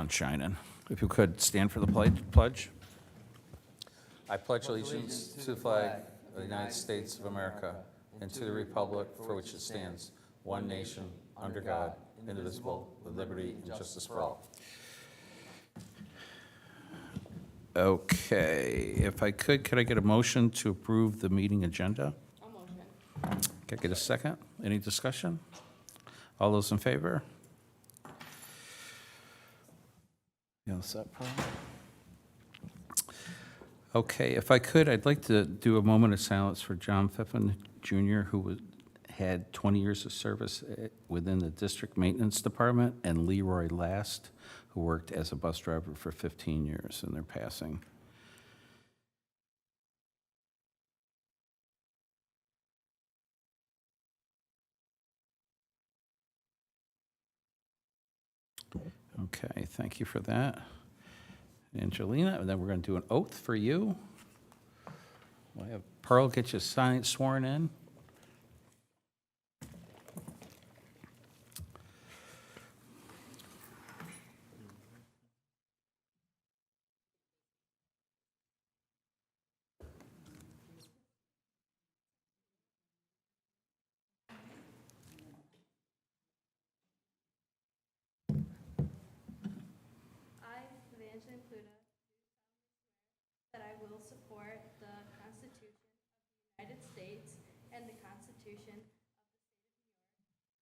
sun's shining. If you could, stand for the pledge. I pledge allegiance to the flag of the United States of America and to the republic for which it stands, one nation, under God, indivisible, with liberty and justice for all. Okay, if I could I get a motion to approve the meeting agenda? I'll motion. Can I get a second? Any discussion? All those in favor? You all set, Paul? Okay, if I could, I'd like to do a moment of silence for John Pfiffen Jr., who had 20 years of service within the district maintenance department, and Leroy Last, who worked as a bus driver for 15 years, and they're passing. Okay, thank you for that. Angelina, and then we're going to do an oath for you. We'll have Pearl get you sworn in. That I will support the Constitution of the United States and the Constitution of the State of New York,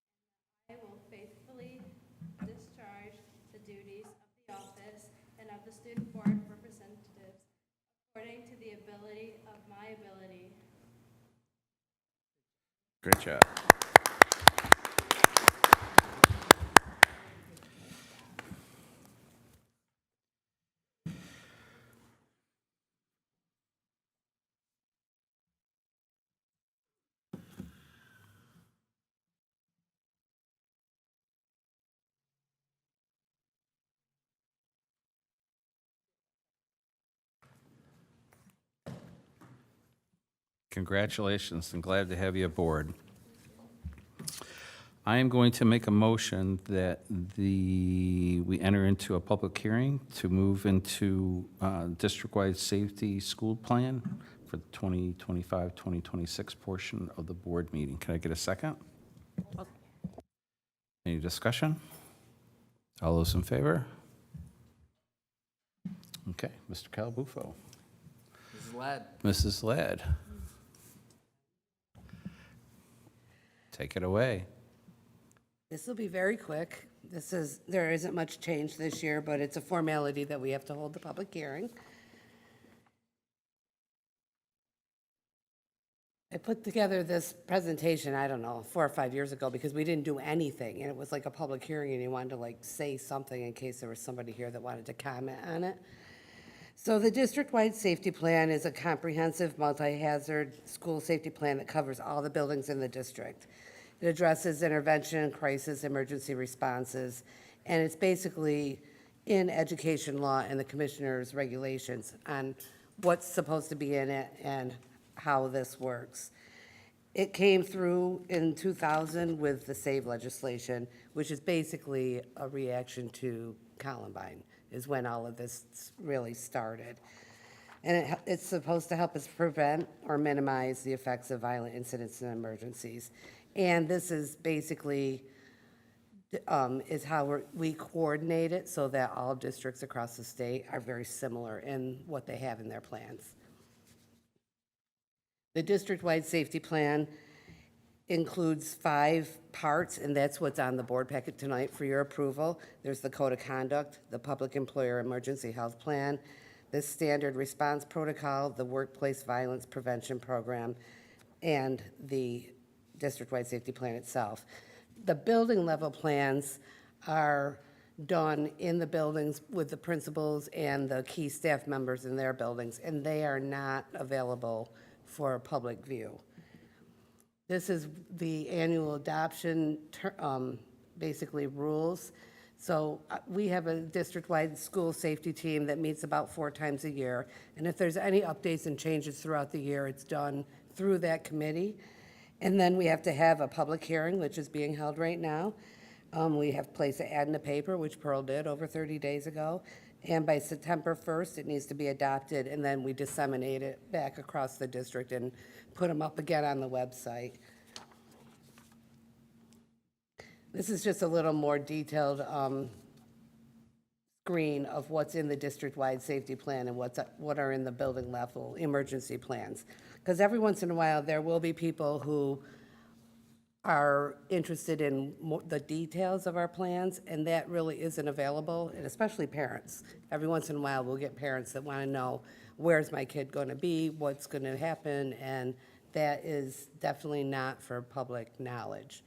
and that I will faithfully discharge the duties of the office and of the Student Board Representatives according to the ability of my ability. Great job. Congratulations, and glad to have you aboard. I am going to make a motion that we enter into a public hearing to move into district-wide safety school plan for the 2025-2026 portion of the board meeting. Can I get a second? Any discussion? All those in favor? Okay, Mr. Calabufo. Mrs. Ladd. Mrs. Ladd. Take it away. This will be very quick. There isn't much change this year, but it's a formality that we have to hold the public hearing. I put together this presentation, I don't know, 4 or 5 years ago, because we didn't do anything, and it was like a public hearing, and you wanted to like say something in case there was somebody here that wanted to comment on it. So the district-wide safety plan is a comprehensive multi-hazard school safety plan that covers all the buildings in the district. It addresses intervention, crisis, emergency responses, and it's basically in education law and the commissioner's regulations on what's supposed to be in it and how this works. It came through in 2000 with the SAVE legislation, which is basically a reaction to Columbine, is when all of this really started. And it's supposed to help us prevent or minimize the effects of violent incidents and emergencies. And this is basically, is how we coordinate it so that all districts across the state are very similar in what they have in their plans. The district-wide safety plan includes 5 parts, and that's what's on the board packet tonight for your approval. There's the code of conduct, the public employer emergency health plan, the standard response protocol, the workplace violence prevention program, and the district-wide safety plan itself. The building level plans are done in the buildings with the principals and the key staff members in their buildings, and they are not available for public view. This is the annual adoption, basically rules. So we have a district-wide school safety team that meets about 4 times a year. And if there's any updates and changes throughout the year, it's done through that committee. And then we have to have a public hearing, which is being held right now. We have placed an ad in the paper, which Pearl did over 30 days ago. And by September 1st, it needs to be adopted, and then we disseminate it back across the district and put them up again on the website. This is just a little more detailed screen of what's in the district-wide safety plan and what are in the building level emergency plans. Because every once in a while, there will be people who are interested in the details of our plans, and that really isn't available, and especially parents. Every once in a while, we'll get parents that want to know, where's my kid going to be, what's going to happen, and that is definitely not for public knowledge.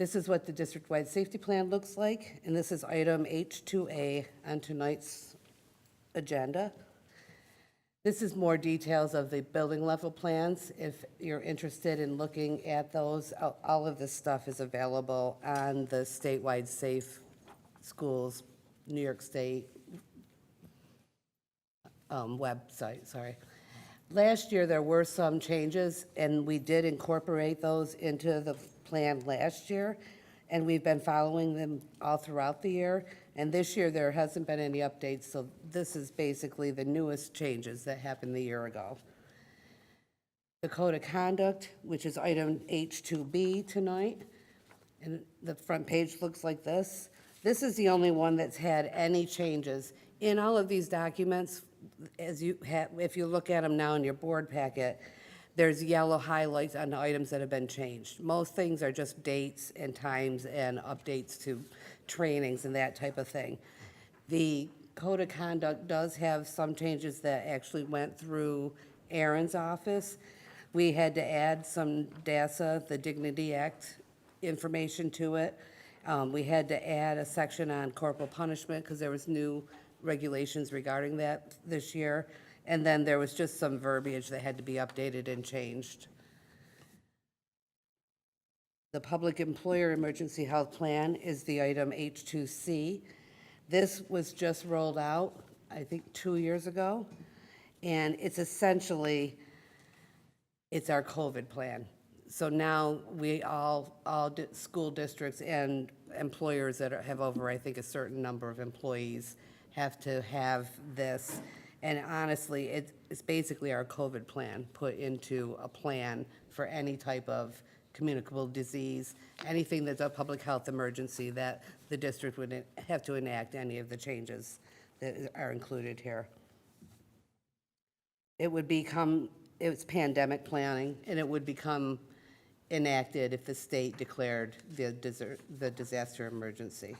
This is what the district-wide safety plan looks like, and this is item H2A on tonight's agenda. This is more details of the building level plans. If you're interested in looking at those, all of this stuff is available on the statewide Safe Schools, New York State website, sorry. Last year, there were some changes, and we did incorporate those into the plan last year, and we've been following them all throughout the year. And this year, there hasn't been any updates, so this is basically the newest changes that happened the year ago. The Code of Conduct, which is item H2B tonight, and the front page looks like this. This is the only one that's had any changes. In all of these documents, if you look at them now in your board packet, there's yellow highlights on the items that have been changed. Most things are just dates and times and updates to trainings and that type of thing. The Code of Conduct does have some changes that actually went through Aaron's office. We had to add some DASA, the Dignity Act, information to it. We had to add a section on corporal punishment because there was new regulations regarding that this year. And then there was just some verbiage that had to be updated and changed. The Public Employer Emergency Health Plan is the item H2C. This was just rolled out, I think, 2 years ago, and it's essentially, it's our COVID plan. So now we school districts and employers that have over, I think, a certain number of employees have to have this. And honestly, it's basically our COVID plan put into a plan for any type of communicable disease, anything that's a public health emergency that the district would have to enact any of the changes that are included here. It's pandemic planning, and it would become enacted if the state declared the disaster emergency.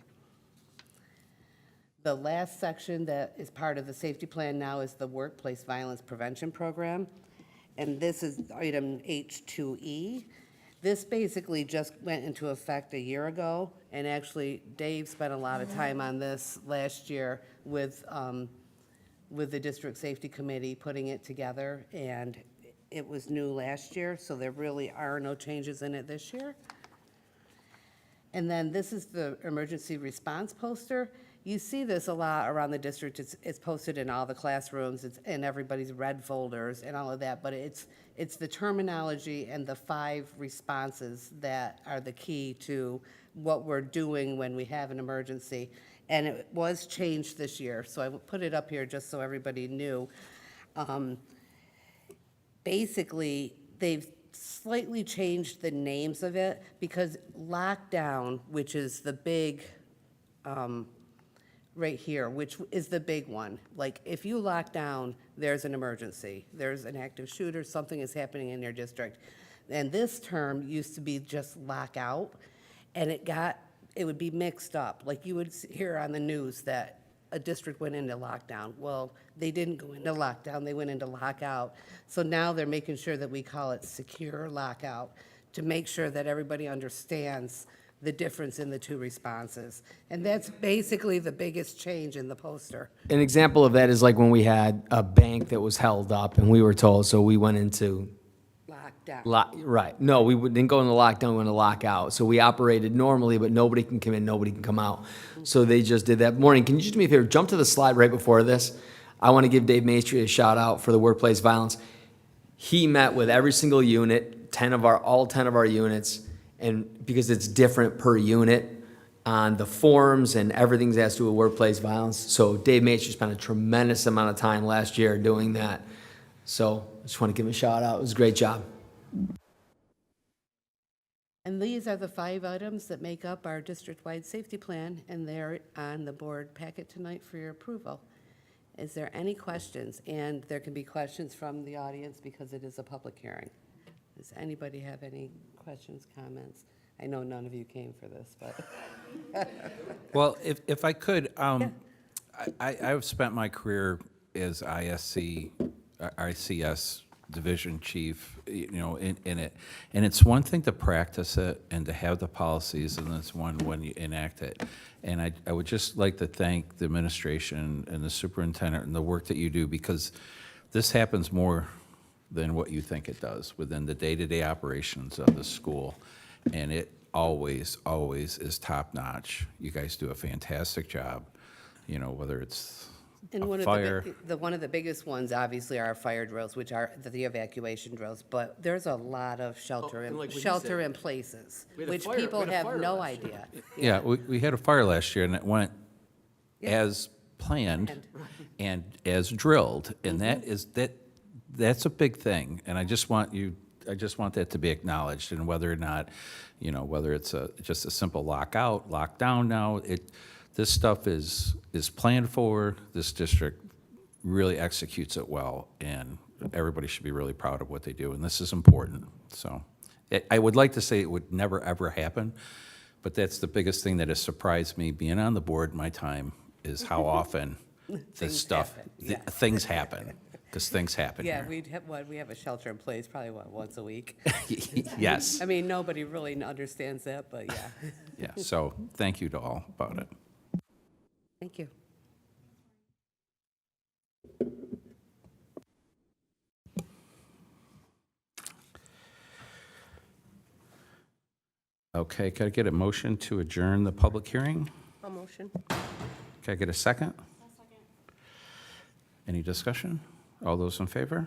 The last section that is part of the safety plan now is the Workplace Violence Prevention Program, and this is item H2E. This basically just went into effect a year ago, and actually Dave spent a lot of time on this last year with the District Safety Committee putting it together, and it was new last year, so there really are no changes in it this year. And then this is the emergency response poster. You see this a lot around the district. It's posted in all the classrooms, it's in everybody's red folders and all of that, but it's the terminology and the 5 responses that are the key to what we're doing when we have an emergency. And it was changed this year, so I put it up here just so everybody knew. Basically, they've slightly changed the names of it because lockdown, which is the big, right here, which is the big one. Like, if you lock down, there's an emergency. There's an active shooter, something is happening in your district. And this term used to be just lockout, and it would be mixed up. Like, you would hear on the news that a district went into lockdown. Well, they didn't go into lockdown, they went into lockout. So now they're making sure that we call it secure lockout to make sure that everybody understands the difference in the 2 responses. And that's basically the biggest change in the poster. An example of that is like when we had a bank that was held up and we were told, so we went into Lockdown. right. No, didn't go into lockdown, we went into lockout. So we operated normally, but nobody can come in, nobody can come out. So they just did that. Maureen, can you just do me a favor, jump to the slide right before this? I want to give Dave Maestri a shout out for the workplace violence. He met with every single unit, all 10 of our units, And because it's different per unit on the forms and everything that has to do with workplace violence. So Dave Maitre spent a tremendous amount of time last year doing that. So I just want to give him a shout out. It was a great job. And these are the 5 items that make up our district-wide safety plan, and they're on the board packet tonight for your approval. Is there any questions? And there can be questions from the audience because it is a public hearing. Does anybody have any questions, comments? I know none of you came for this, but. Well, if I could, I've spent my career as ICS division chief, in it. And it's one thing to practice it and to have the policies, and it's one when you enact it. And I would just like to thank the administration and the superintendent and the work that you do, because this happens more than what you think it does within the day-to-day operations of the school. And it always, always is top-notch. You guys do a fantastic job, whether it's And a one fire. of one of the biggest ones, obviously, are our fire drills, which are the evacuation drills. But there's a lot of shelter and like what you shelter said, in places, we had a which fire- we people had a have fire no last year. idea. Yeah, we had a fire last year, and it went as planned and as drilled, and that's a big thing. And I just want that to be acknowledged, and whether or not, whether it's just a simple lockdown now, this stuff is planned for. This district really executes it well, and everybody should be really proud of what they do, and this is important. So I would like to say it would never, ever happen, but that's the biggest thing that has surprised me being on the board my time, is how often this stuff, things happen, because things happen Yeah, here. we have a shelter in place probably, once a week? Yes, I mean, nobody really understands that, but yeah. yeah, so thank you to all about it. Thank you. Okay, can I get a motion to adjourn the public hearing? A motion. Can I get a second? Any discussion? All those in favor?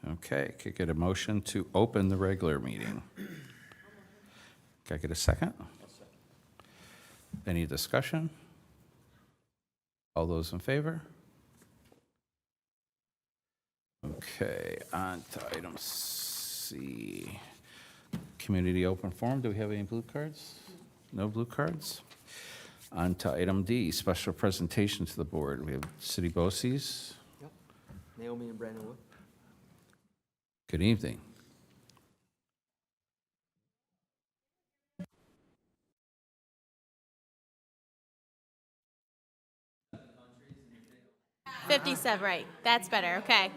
Okay, can I get a motion to open the regular meeting? Can I get a second? Any discussion? All those in favor? Okay, on to item C. Community open forum. Do we have any blue cards? No blue cards? On to item D, special presentation to the board. We have city BOCES. Yep. Naomi and Brandon Wood. Good evening. $57, right. That's better, okay.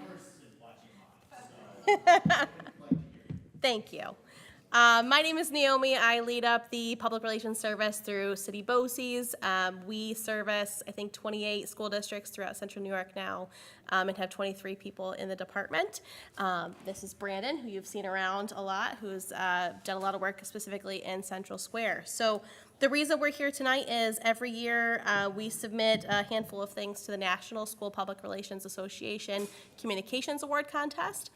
Thank you. My name is Naomi. I lead up the public relations service through City BOCES. We service, I think, 28 school districts throughout central New York now, and have 23 people in the department. This is Brandon, who you've seen around a lot, who's done a lot of work specifically in Central Square. So the reason we're here tonight is every year we submit a handful of things to the National School Public Relations Association Communications Award Contest.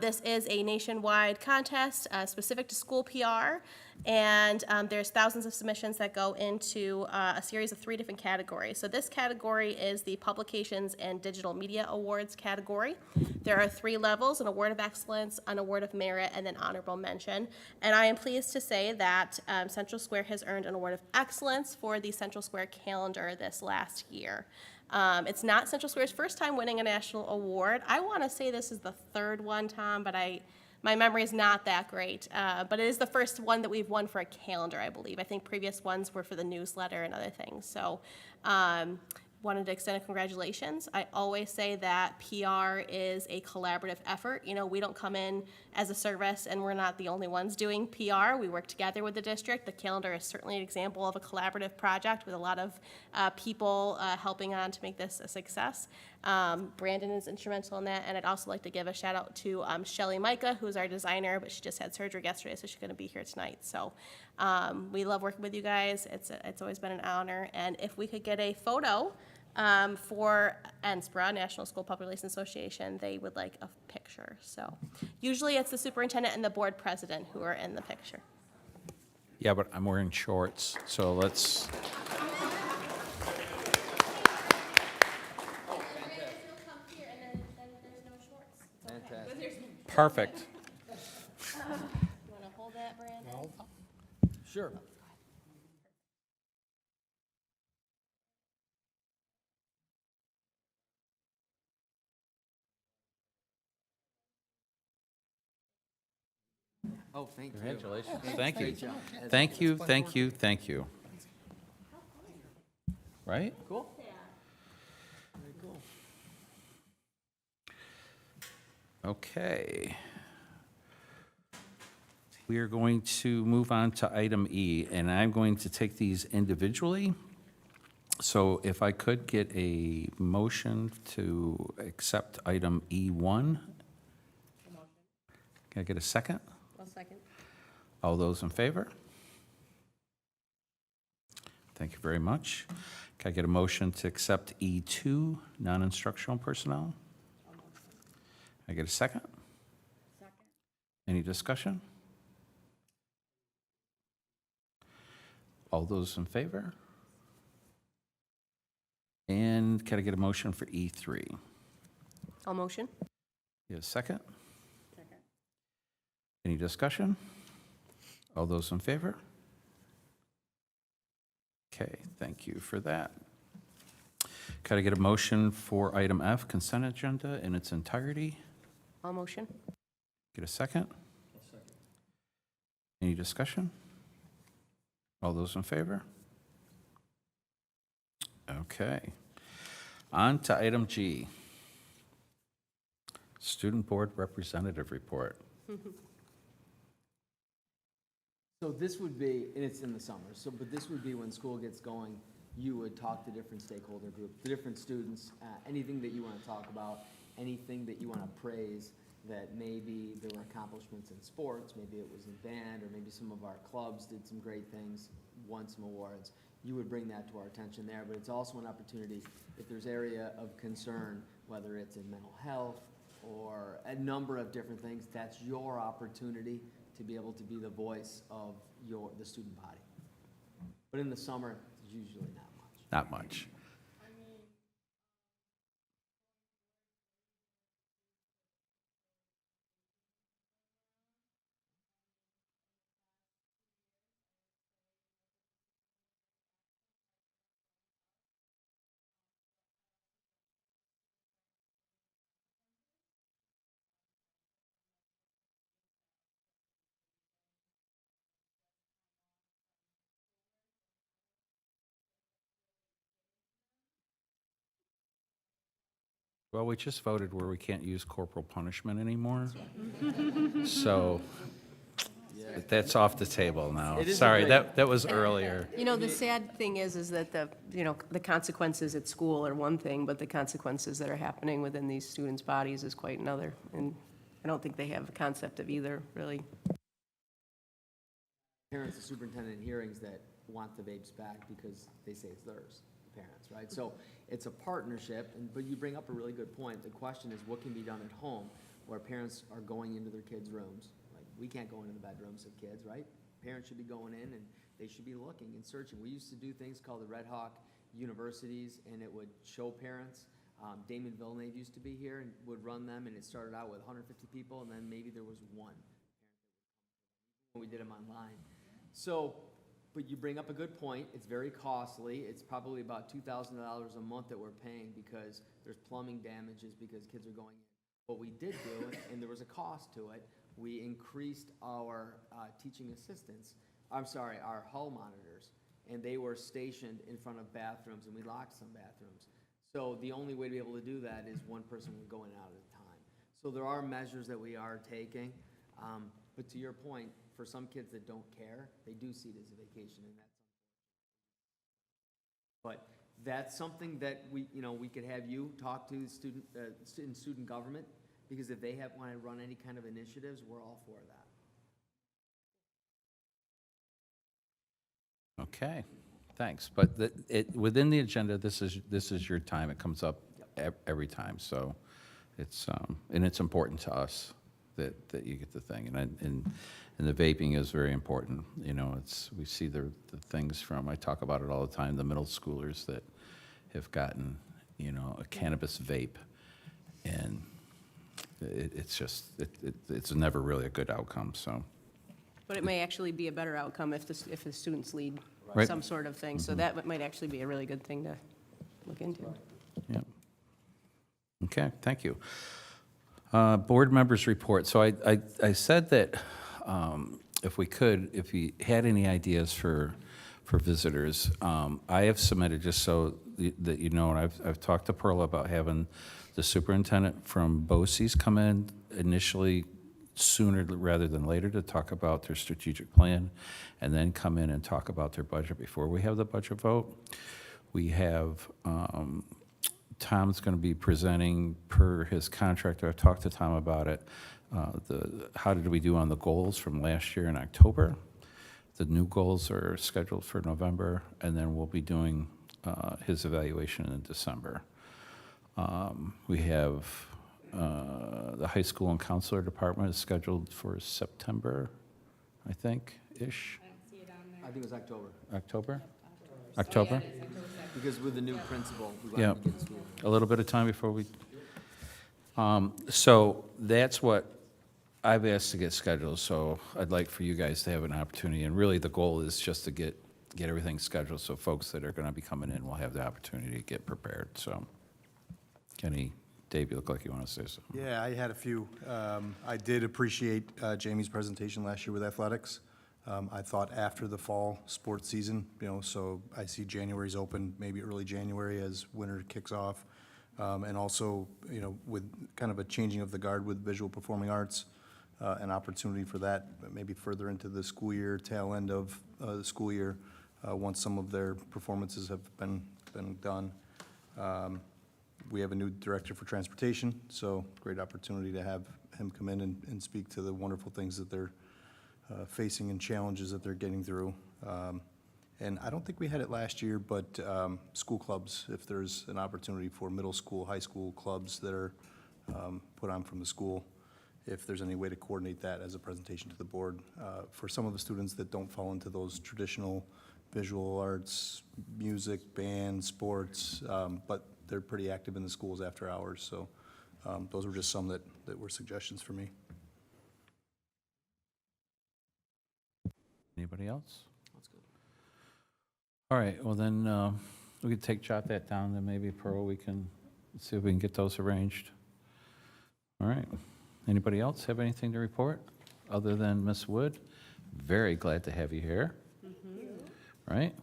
This is a nationwide contest specific to school PR, and there's thousands of submissions that go into a series of 3 different categories. So this category is the Publications and Digital Media Awards category. There are 3 levels: an Award of Excellence, an Award of Merit, and then Honorable Mention. And I am pleased to say that Central Square has earned an Award of Excellence for the Central Square calendar this last year. It's not Central Square's first time winning a national award. I want to say this is the 3rd one, Tom, but my memory is not that great. But it is the first one that we've won for a calendar, I believe. I think previous ones were for the newsletter and other things. So wanted to extend a congratulations. I always say that PR is a collaborative effort. You know, we don't come in as a service and we're not the only ones doing PR. We work together with the district. The calendar is certainly an example of a collaborative project with a lot of people helping on to make this a success. Brandon is instrumental in that, and I'd also like to give a shout out to Shelly Micah, who's our designer, but she just had surgery yesterday, so she's going to be here tonight. So we love working with you guys. It's always been an honor, and if we could get a photo For NSPRA, National School Public Relations Association, they would like a picture. So usually it's the superintendent and the board president who are in the picture. Yeah, but I'm wearing shorts, so let's, perfect. You want to hold that, Brandon? Sure. Oh, thank you. Congratulations. Thank you. Thank you, thank you, thank you. Right? Cool. Very cool. Okay. We are going to move on to item E, and I'm going to take these individually. So if I could get a motion to accept item E1. Can I get a second? One second. All those in favor? Thank you very much. Can I get a motion to accept E2, non-instructional personnel? Can I get a second? Second. Any discussion? All those in favor? And can I get a motion for E3? All motion? Get a second? Second. Any discussion? All those in favor? Okay, thank you for that. Can I get a motion for item F, consent agenda in its entirety? All motion? Get a second? Any discussion? All those in favor? Okay. On to item G. Student Board Representative Report. So this would be, and it's in the summer, so, but this would be when school gets going, you would talk to different stakeholder groups, the different students, anything that you want to talk about, anything that you want to praise, that maybe there were accomplishments in sports, maybe it was in band, or maybe some of our clubs did some great things, won some awards. You would bring that to our attention there, but it's also an opportunity, if there's area of concern, whether it's in mental health or a number of different things, that's your opportunity to be able to be the voice of the student body. But in the summer, it's usually not much. Not much. Well, we just voted where we can't use corporal punishment anymore. So that's off the table now. It is a Sorry, great- that was earlier. You know, the sad thing is that the consequences at school are one thing, but the consequences that are happening within these students' bodies is quite another. And I don't think they have a concept of either, really. Parents, the superintendent in hearings that want the babes back because they say it's theirs, the parents, right? So it's a partnership, but you bring up a really good point. The question is, what can be done at home where parents are going into their kids' rooms? Like, we can't go into the bedrooms of kids, right? Parents should be going in and they should be looking and searching. We used to do things called the Red Hawk Universities, and it would show parents. Damon Villeneuve used to be here and would run them, and it started out with 150 people, and then maybe there was one. We did them online. So, but you bring up a good point. It's very costly. It's probably about $2,000 a month that we're paying because there's plumbing damages because kids are going in. What we did do, and there was a cost to it, we increased our teaching assistants, our hall monitors, and they were stationed in front of bathrooms, and we locked some bathrooms. So the only way to be able to do that is one person would go in and out at a time. So there are measures that we are taking, but to your point, for some kids that don't care, they do see it as a vacation, and that's unfortunate. But that's something that we could have you talk to student government, because if they want to run any kind of initiatives, we're all for that. Okay, thanks. But within the agenda, this is your time. It comes up every time, so it's, and it's important to us that you get the thing. And the vaping is very important. You know, we see the things from, I talk about it all the time, the middle schoolers that have gotten, you know, a cannabis vape. And it's never really a good outcome, so. But it may actually be a better outcome if the students lead Right. some sort of thing. So that might actually be a really good thing to look into. Yeah. Okay, thank you. Board members' report. So I said that if you had any ideas for visitors, I have submitted, just so that you know, and I've talked to Pearl about having the superintendent from BOCES come in initially sooner rather than later to talk about their strategic plan, and then come in and talk about their budget before we have the budget vote. We have, Tom's going to be presenting per his contract. I've talked to Tom about it. How did we do on the goals from last year in October? The new goals are scheduled for November, and then we'll be doing his evaluation in December. We have the high school and counselor department is scheduled for September, I think-ish. I think it was October. October? October? Because with the new principal, we Yeah, wanted to get school. a little bit of time before we, so that's what I've asked to get scheduled, so I'd like for you guys to have an opportunity, and really the goal is just to get everything scheduled, so folks that are gonna be coming in will have the opportunity to get prepared, so. Dave, you look like you wanna say something. Yeah, I had a few. I did appreciate Jamie's presentation last year with athletics. I thought after the fall sports season, so I see January's open, maybe early January as winter kicks off. And also, with kind of a changing of the guard with visual performing arts, an opportunity for that, maybe further into the school year, tail end of the school year, once some of their performances have been done. We have a new director for transportation, so great opportunity to have him come in and speak to the wonderful things that they're facing and challenges that they're getting through. And I don't think we had it last year, but school clubs, if there's an opportunity for middle school, high school clubs that are put on from the school, if there's any way to coordinate that as a presentation to the board. For some of the students that don't fall into those traditional visual arts, music, band, sports, but they're pretty active in the schools after hours, so those were just some that were suggestions for me. Anybody else? That's good. All right, well then, we could jot that down, and maybe Pearl, we can see if we can get those arranged. All right, anybody else have anything to report, other than Ms. Wood? Very glad to have you here. Right,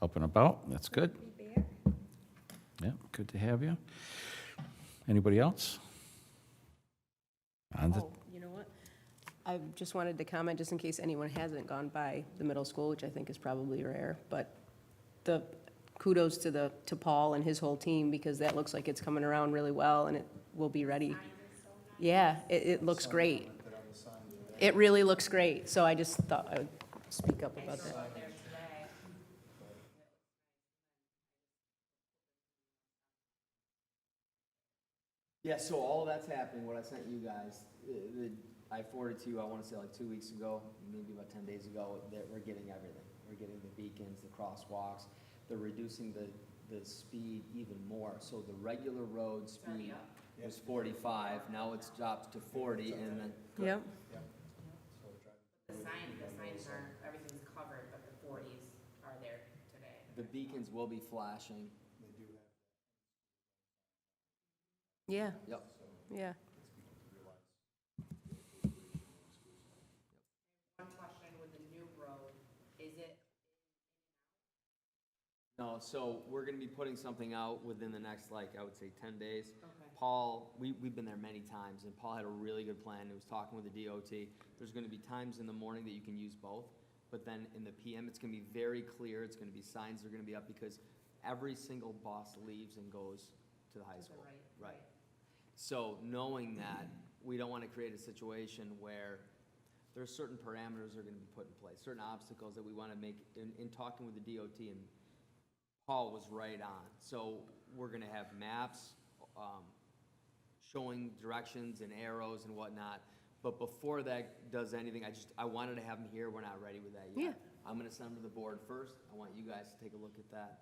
up and about, that's good. Yeah, good to have you. Anybody else? Oh, you know what? I just wanted to comment, just in case anyone hasn't gone by the middle school, which I think is probably rare, but the kudos to Paul and his whole team, because that looks like it's coming around really well, and it will be ready. Yeah, it looks great. It really looks great, so I just thought I would speak up about that. Yeah, so all of that's happening, what I sent you guys, I forwarded to you, I want to say like 2 weeks ago, maybe about 10 days ago, that we're getting everything. We're getting the beacons, the crosswalks, they're reducing the speed even more. So the regular road speed was 45, now it's dropped to 40, and then. Yep. The signs are, everything's covered, but the 40s are there today. The beacons will be flashing. Yeah, Yep. yeah. One question with the new road, is it? No, so we're gonna be putting something out within the next, like, I would say 10 days. Okay. Paul, we've been there many times, and Paul had a really good plan. He was talking with the DOT. There's gonna be times in the morning that you can use both, but then in the PM, it's gonna be very clear. It's gonna be signs that are gonna be up, because every single bus leaves and goes to the high school. Right. So knowing that, we don't wanna create a situation where there's certain parameters that are gonna be put in place, certain obstacles that we wanna make, in talking with the DOT and Paul was right on. So we're gonna have maps, showing directions and arrows and whatnot. But before that does anything, I wanted to have him here. We're not ready with that yet. Yeah. I'm gonna send him to the board first. I want you guys to take a look at that.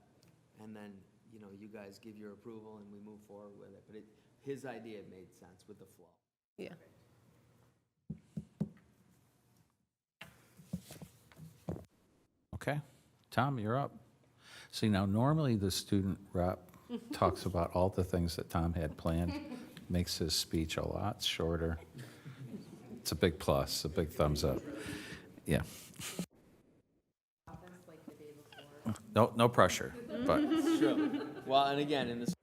And then, you know, you guys give your approval and we move forward with it. But his idea made sense with the flow. Yeah. Okay, Tom, you're up. See, now normally the student rep talks about all the things that Tom had planned, makes his speech a lot shorter. It's a big plus, a big thumbs up. Yeah. No, no pressure, but Sure. Well, and again, in this.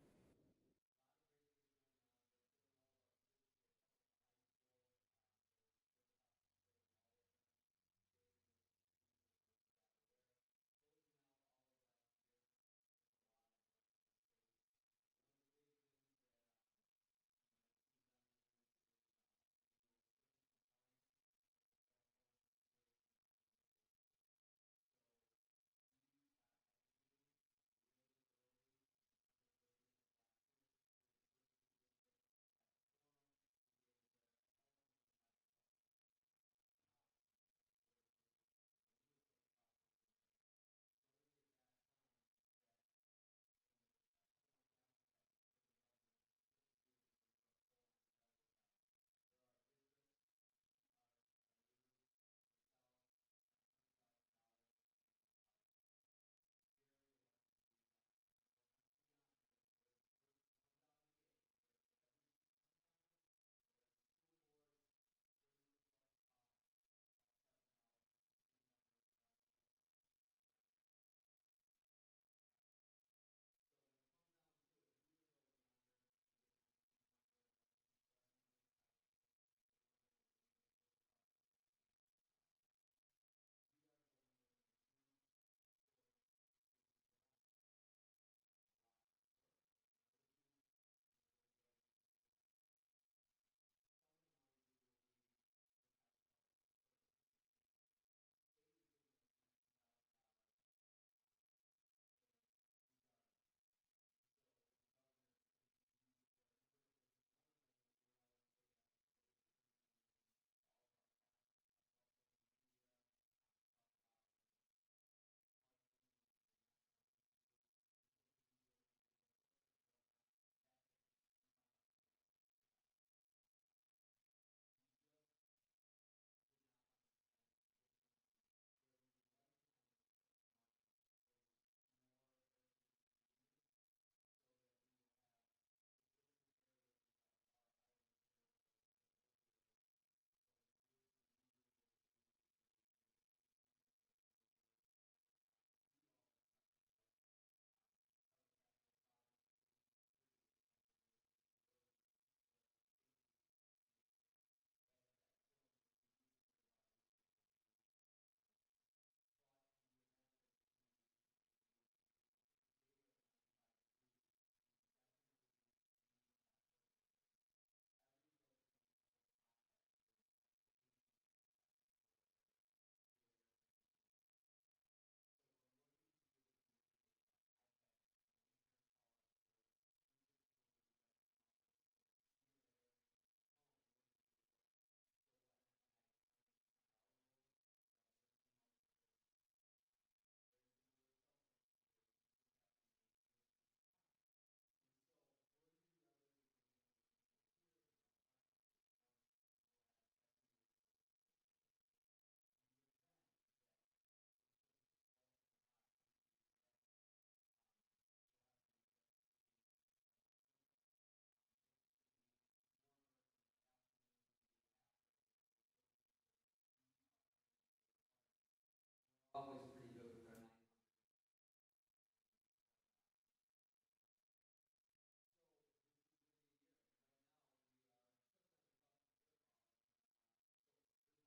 Always pretty good with our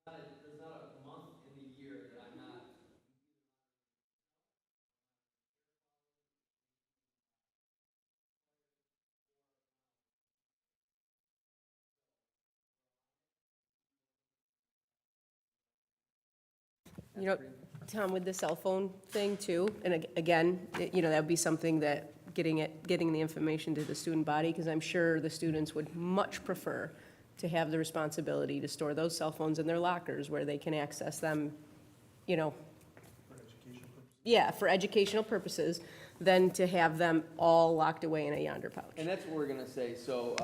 900. There's not a month in the year that I'm not You know, Tom, with the cell phone thing too, and again, that would be something that getting the information to the student body, because I'm sure the students would much prefer to have the responsibility to store those cell phones in their lockers where they can access them, yeah, for educational purposes, than to have them all locked away in a yonder pouch. And that's what we're gonna say, so,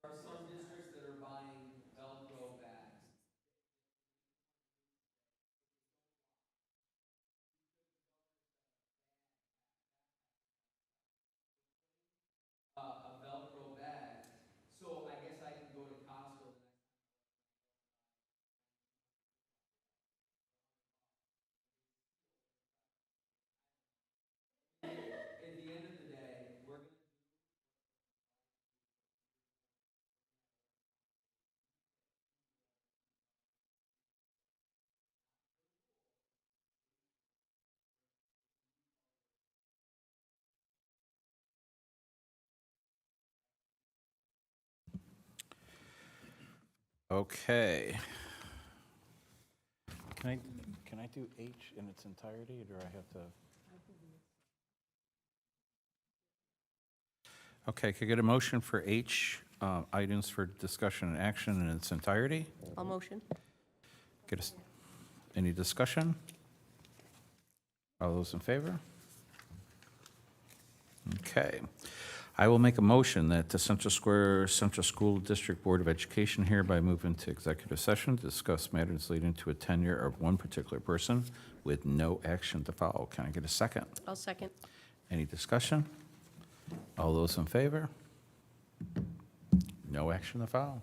there are some districts that are buying Velcro bags. A Velcro bag, so I guess I can go to Costco the next time. At the end of the day, we're gonna. Okay. Can I do H in its entirety, or do I have to? Okay, could I get a motion for H, items for discussion and action in its entirety? All motion? Any discussion? All those in favor? Okay. I will make a motion that the Central Square Central School District Board of Education hereby move into executive session to discuss matters leading to a tenure of one particular person with no action to follow. Can I get a second? I'll second. Any discussion? All those in favor? No action to follow.